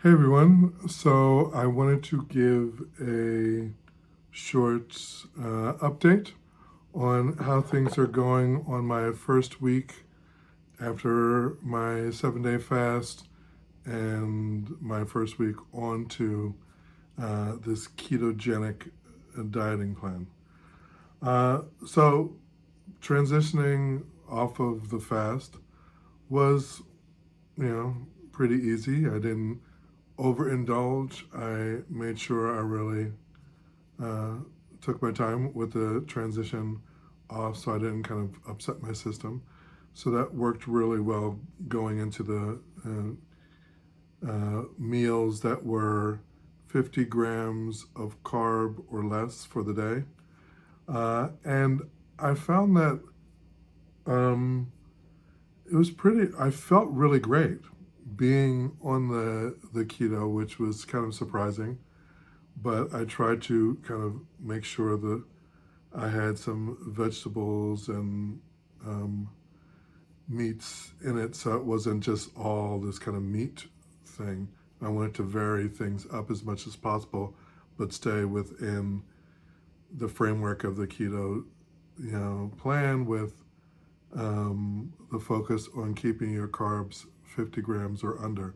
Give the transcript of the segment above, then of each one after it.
Hey everyone, so I wanted to give a short update on how things are going on my first week after my 7-day fast and my first week on to this ketogenic dieting plan. So transitioning off of the fast was, pretty easy. I didn't overindulge. I made sure I really uh, took my time with the transition off so I didn't kind of upset my system. So that worked really well going into the meals that were 50 grams of carb or less for the day. And I found that it was I felt really great being on the keto, which was kind of surprising. But I tried to kind of make sure that I had some vegetables and meats in it, so it wasn't just all this kind of meat thing. I wanted to vary things up as much as possible, but stay within the framework of the keto, plan with the focus on keeping your carbs 50 grams or under.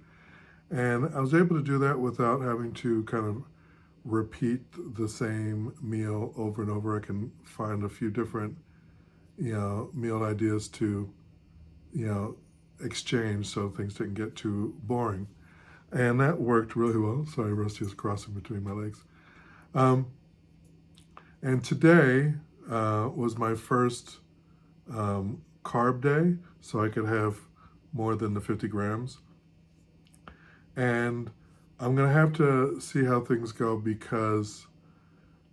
And I was able to do that without having to kind of repeat the same meal over and over. I can find a few different, meal ideas to, you know, exchange so things didn't get too boring. And that worked really well. Sorry, Rusty is crossing between my legs. Um, and today was my first carb day, so I could have more than the 50 grams. And I'm going to have to see how things go because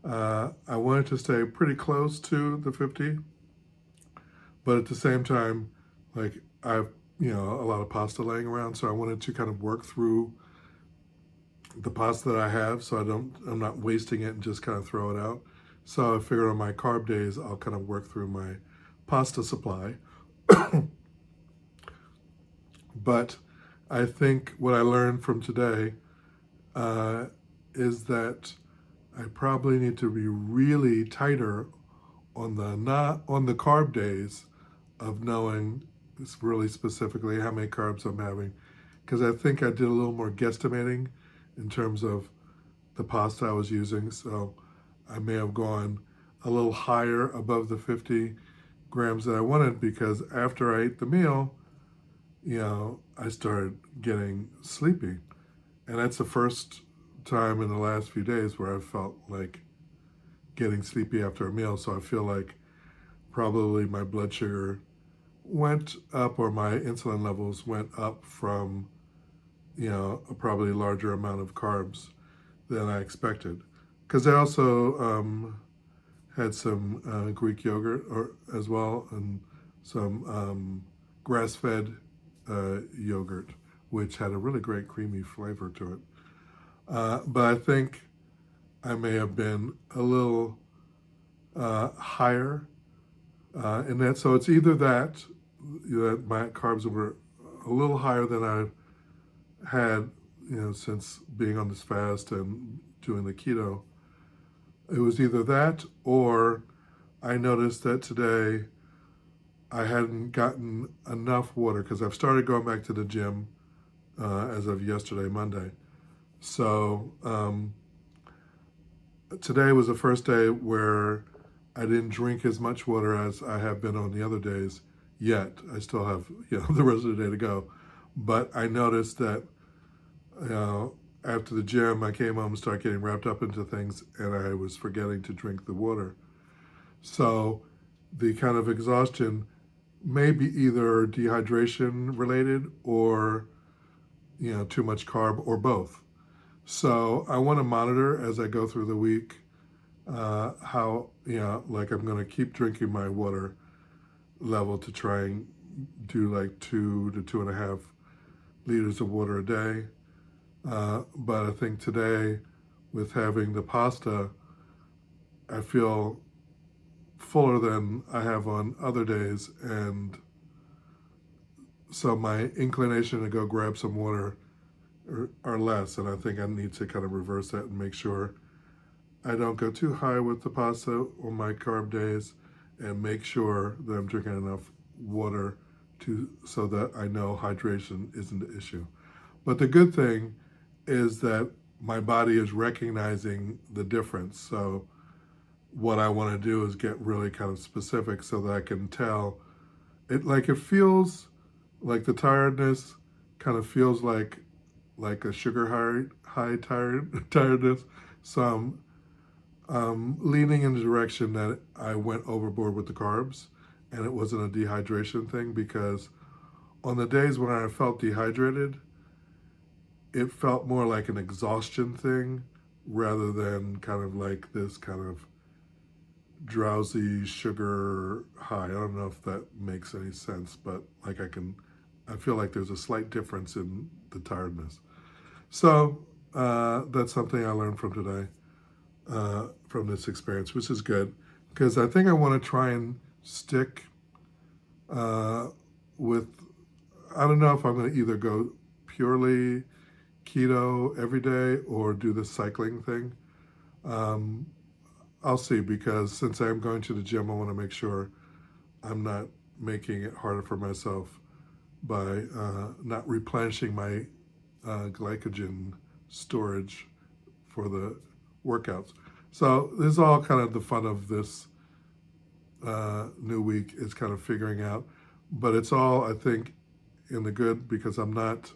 I wanted to stay pretty close to the 50, but at the same time, like I have, a lot of pasta laying around, so I wanted to kind of work through the pasta that I have so I'm not wasting it and just kind of throw it out. So I figured on my carb days, I'll kind of work through my pasta supply. But I think what I learned from today is that I probably need to be really tighter on the not on the carb days of knowing really specifically how many carbs I'm having, because I think I did a little more guesstimating in terms of the pasta I was using. So I may have gone a little higher above the 50 grams that I wanted because after I ate the meal, I started getting sleepy. And that's the first time in the last few days where I felt like getting sleepy after a meal. So I feel like probably my blood sugar went up or my insulin levels went up from, a probably larger amount of carbs than I expected. Because I also had some Greek yogurt as well and some grass-fed yogurt, which had a really great creamy flavor to it. But I think I may have been a little higher in that. So it's either that, my carbs were a little higher than I had, since being on this fast and doing the keto. It was either that or I noticed that today I hadn't gotten enough water because I've started going back to the gym as of yesterday, Monday. So today was the first day where I didn't drink as much water as I have been on the other days yet. I still have, the rest of the day to go. But I noticed that, after the gym, I came home and started getting wrapped up into things and I was forgetting to drink the water. So the kind of exhaustion may be either dehydration related or, too much carb or both. So I want to monitor as I go through the week how, like I'm going to keep drinking my water level to try and do like 2 to 2.5 liters of water a day. But I think today, with having the pasta, I feel fuller than I have on other days. And so my inclination to go grab some water or less, and I think I need to kind of reverse that and make sure I don't go too high with the pasta on my carb days, and make sure that I'm drinking enough water so that I know hydration isn't the issue. But the good thing is that my body is recognizing the difference. So what I want to do is get really kind of specific so that I can tell it. Like, it feels like the tiredness kind of feels like a sugar tiredness. So I'm leaning in the direction that I went overboard with the carbs, and it wasn't a dehydration thing, because on the days when I felt dehydrated, it felt more like an exhaustion thing rather than kind of like this kind of drowsy sugar high. I don't know if that makes any sense, but like I feel like there's a slight difference in the tiredness. So that's something I learned from today, from this experience, which is good, because I think I want to try and stick with, I don't know if I'm going to either go purely keto every day or do the cycling thing. I'll see, because since I'm going to the gym, I want to make sure I'm not making it harder for myself by not replenishing my glycogen storage for the workouts. So this is all kind of the fun of this new week, is kind of figuring out, but it's all, I think, in the good, because I'm not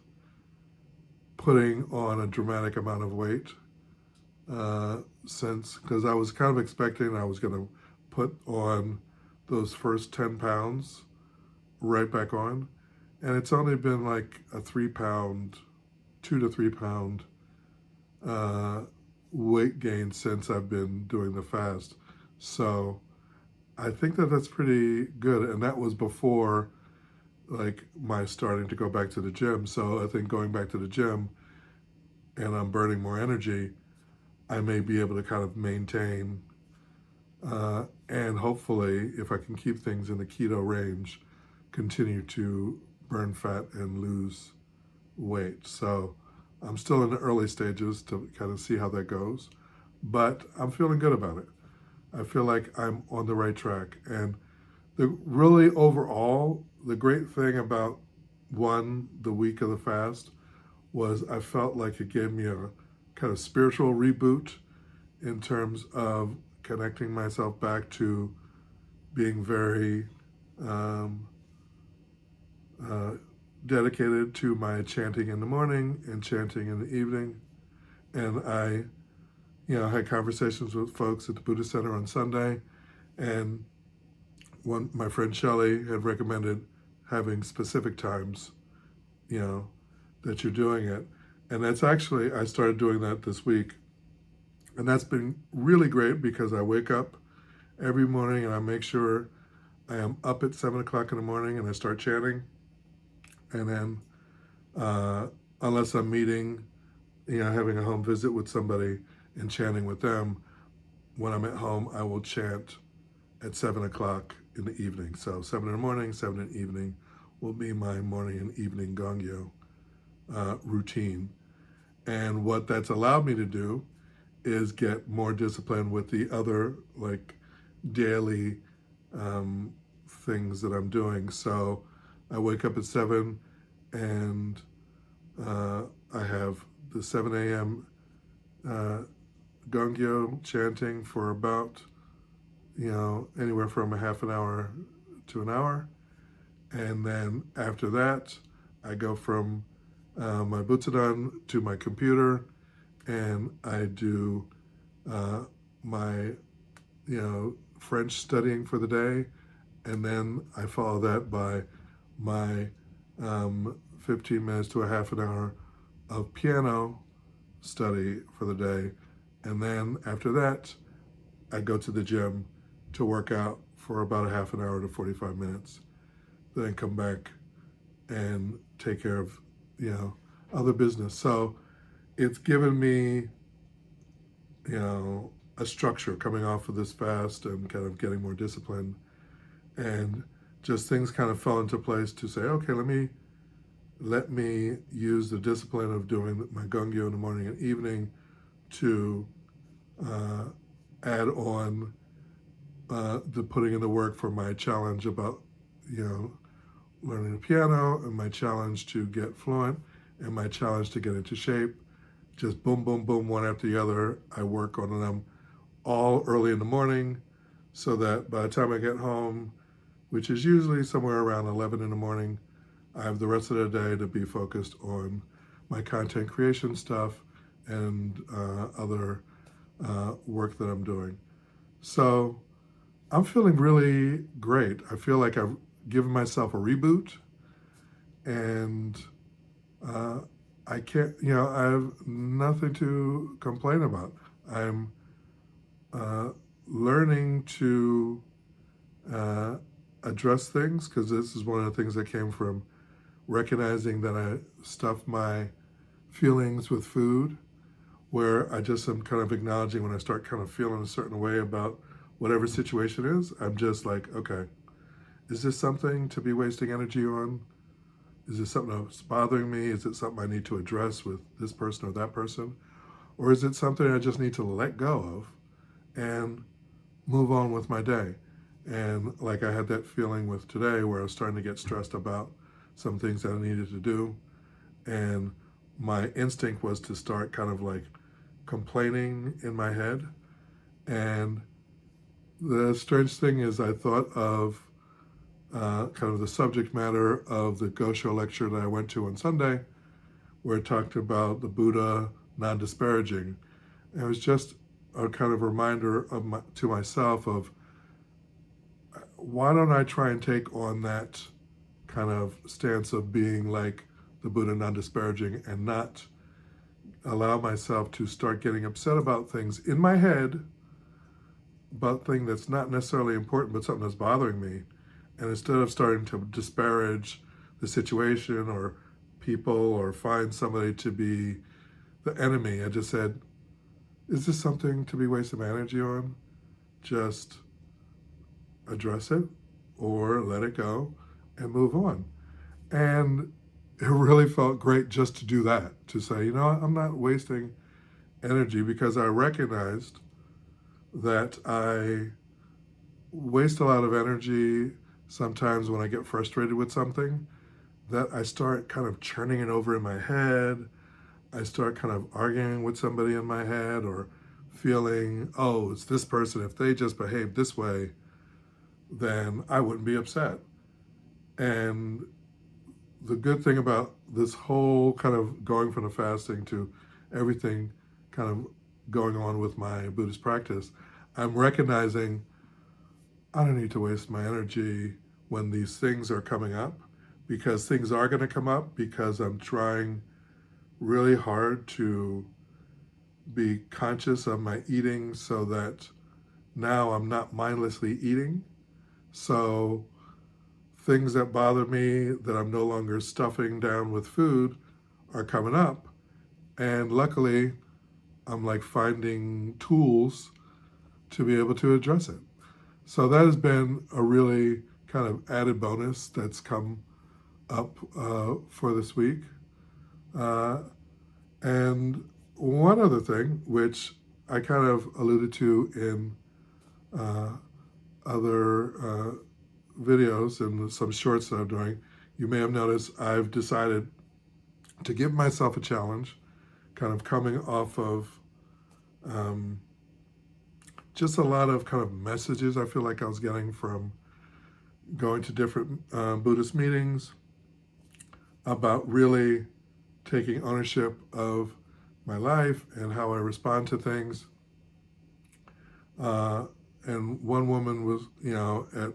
putting on a dramatic amount of weight because I was kind of expecting I was going to put on those first 10 pounds right back on, and it's only been like a 2 to 3 pound weight gain since I've been doing the fast. So I think that that's pretty good, and that was before like my starting to go back to the gym. So I think going back to the gym and I'm burning more energy, I may be able to kind of maintain and hopefully, if I can keep things in the keto range, continue to burn fat and lose weight. So I'm still in the early stages to kind of see how that goes, but I'm feeling good about it. I feel like I'm on the right track. And the great thing about the week of the fast was I felt like it gave me a kind of spiritual reboot in terms of connecting myself back to being very dedicated to my chanting in the morning and chanting in the evening. And I, had conversations with folks at the Buddhist Center on Sunday, and my friend Shelley had recommended having specific times, that you're doing it. And that's actually, I started doing that this week. And that's been really great, because I wake up every morning and I make sure I am up at 7 o'clock in the morning and I start chanting. And then, unless I'm meeting, having a home visit with somebody and chanting with them, when I'm at home, I will chant at 7 o'clock in the evening. So 7 in the morning, 7 in the evening will be my morning and evening gongyo routine. And what that's allowed me to do is get more discipline with the other like daily things that I'm doing. So I wake up at 7 and I have the 7 a.m. Gongyo chanting for about, anywhere from a half an hour to an hour. And then after that, I go from my butsudan to my computer, and I do my, French studying for the day, and then I follow that by my 15 minutes to a half an hour of piano study for the day. And then after that, I go to the gym to work out for about a half an hour to 45 minutes. Then come back and take care of, other business. So it's given me, a structure coming off of this fast and kind of getting more discipline, and just things kind of fell into place to say, okay, let me let me use the discipline of doing my gongyo in the morning and evening to uh, add on the putting in the work for my challenge about, you know, learning the piano, and my challenge to get fluent, and my challenge to get into shape. Just boom, boom, boom, one after the other. I work on them all early in the morning so that by the time I get home, which is usually somewhere around 11 in the morning, I have the rest of the day to be focused on my content creation stuff and other work that I'm doing. So I'm feeling really great. I feel like I've given myself a reboot, and uh, I can't, I have nothing to complain about. I'm uh, learning to uh, address things, because this is one of the things that came from recognizing that I stuff my feelings with food, where I just am kind of acknowledging when I start kind of feeling a certain way about whatever situation is. I'm just like, okay, is this something to be wasting energy on? Is this something that's bothering me? Is it something I need to address with this person or that person? Or is it something I just need to let go of and move on with my day? And like I had that feeling with today where I was starting to get stressed about some things that I needed to do. And my instinct was to start kind of like complaining in my head. And the strange thing is, I thought of kind of the subject matter of the gosho lecture that I went to on Sunday, where it talked about the Buddha non-disparaging. And it was just a kind of reminder to myself of, why don't I try and take on that kind of stance of being like the Buddha non-disparaging, and not allow myself to start getting upset about things in my head, about things that's not necessarily important, but something that's bothering me. And instead of starting to disparage the situation or people or find somebody to be the enemy, I just said, is this something to be wasting my energy on? Just address it or let it go and move on. And it really felt great just to do that, to say, I'm not wasting energy, because I recognized that I waste a lot of energy sometimes when I get frustrated with something, that I start kind of churning it over in my head. I start kind of arguing with somebody in my head, or feeling, oh, it's this person. If they just behaved this way, then I wouldn't be upset. And the good thing about this whole kind of going from the fasting to everything kind of going on with my Buddhist practice, I'm recognizing I don't need to waste my energy when these things are coming up, because things are going to come up, because I'm trying really hard to be conscious of my eating, so that now I'm not mindlessly eating. So things that bother me that I'm no longer stuffing down with food are coming up. And luckily, I'm like finding tools to be able to address it. So that has been a really kind of added bonus that's come up for this week. Uh, and one other thing, which I kind of alluded to in uh, other videos and some shorts that I'm doing, you may have noticed I've decided to give myself a challenge, kind of coming off of um, just a lot of kind of messages I feel like I was getting from going to different Buddhist meetings, about really taking ownership of my life and how I respond to things. Uh, and one woman was, at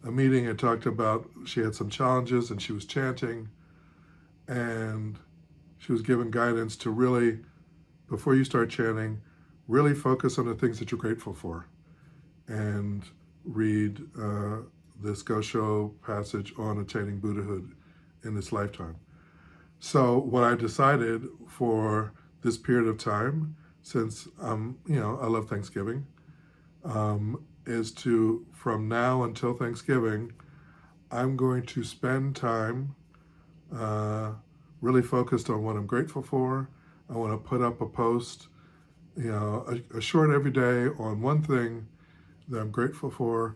a meeting and talked about, she had some challenges and she was chanting, and she was given guidance to really, before you start chanting, really focus on the things that you're grateful for, and read this gosho passage on attaining Buddhahood in this lifetime. So what I decided for this period of time, since I love Thanksgiving, is from now until Thanksgiving, I'm going to spend time uh, really focused on what I'm grateful for. I want to put up a post, a short every day on one thing that I'm grateful for,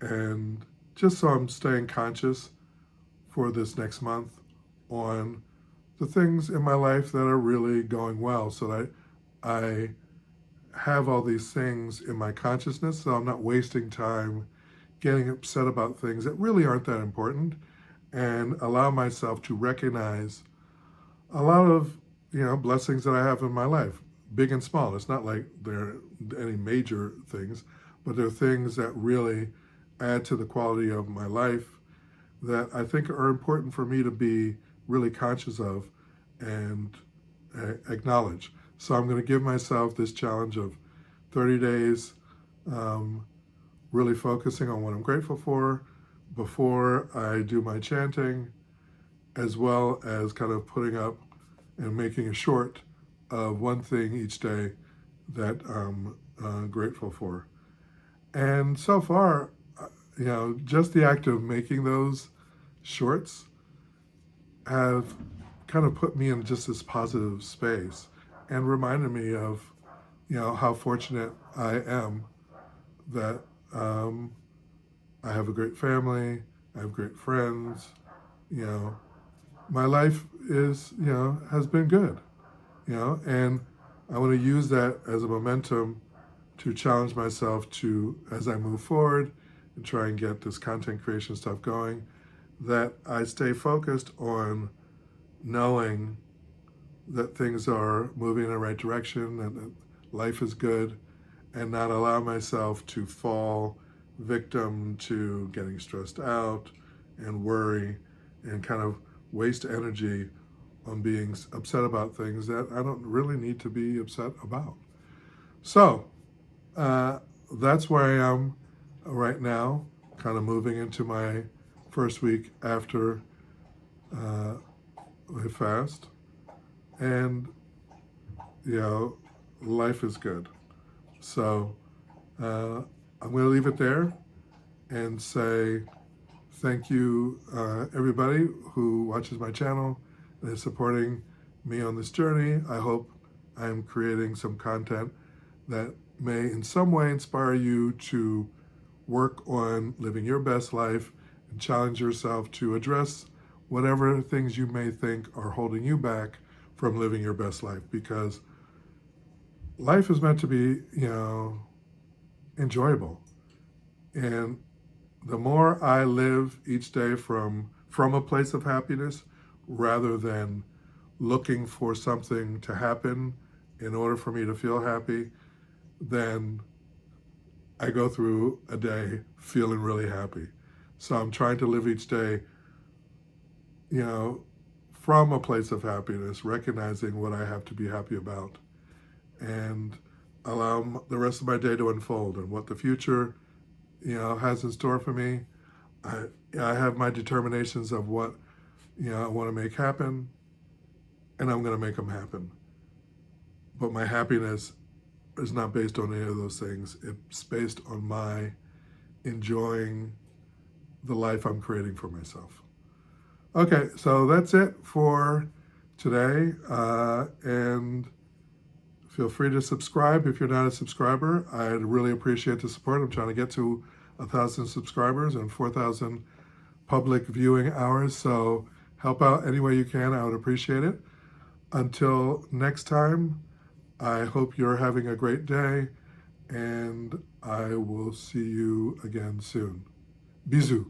and just so I'm staying conscious for this next month on the things in my life that are really going well, so that I have all these things in my consciousness, so I'm not wasting time getting upset about things that really aren't that important, and allow myself to recognize a lot of blessings that I have in my life, big and small. It's not like they're any major things, but they're things that really add to the quality of my life that I think are important for me to be really conscious of and acknowledge. So I'm going to give myself this challenge of 30 days, really focusing on what I'm grateful for before I do my chanting, as well as kind of putting up and making a short of one thing each day that I'm grateful for. And so far, just the act of making those shorts have kind of put me in just this positive space and reminded me of, how fortunate I am that I have a great family, I have great friends, you know, my life is, has been good, and I want to use that as a momentum to challenge myself to, as I move forward and try and get this content creation stuff going, that I stay focused on knowing that things are moving in the right direction and that life is good, and not allow myself to fall victim to getting stressed out and worry and kind of waste energy on being upset about things that I don't really need to be upset about. So that's where I am right now, kind of moving into my first week after I fast. And, life is good. So I'm going to leave it there and say thank you, everybody who watches my channel and is supporting me on this journey. I hope I'm creating some content that may in some way inspire you to work on living your best life and challenge yourself to address whatever things you may think are holding you back from living your best life, because life is meant to be, enjoyable. And the more I live each day from a place of happiness rather than looking for something to happen in order for me to feel happy, then I go through a day feeling really happy. So I'm trying to live each day, from a place of happiness, recognizing what I have to be happy about, and allow the rest of my day to unfold and what the future, has in store for me. I have my determinations of what, I want to make happen, and I'm going to make them happen. But my happiness is not based on any of those things. It's based on my enjoying the life I'm creating for myself. Okay, so that's it for today. And feel free to subscribe if you're not a subscriber. I'd really appreciate the support. I'm trying to get to 1,000 subscribers and 4,000 public viewing hours. So help out any way you can. I would appreciate it. Until next time, I hope you're having a great day, and I will see you again soon. Bisous.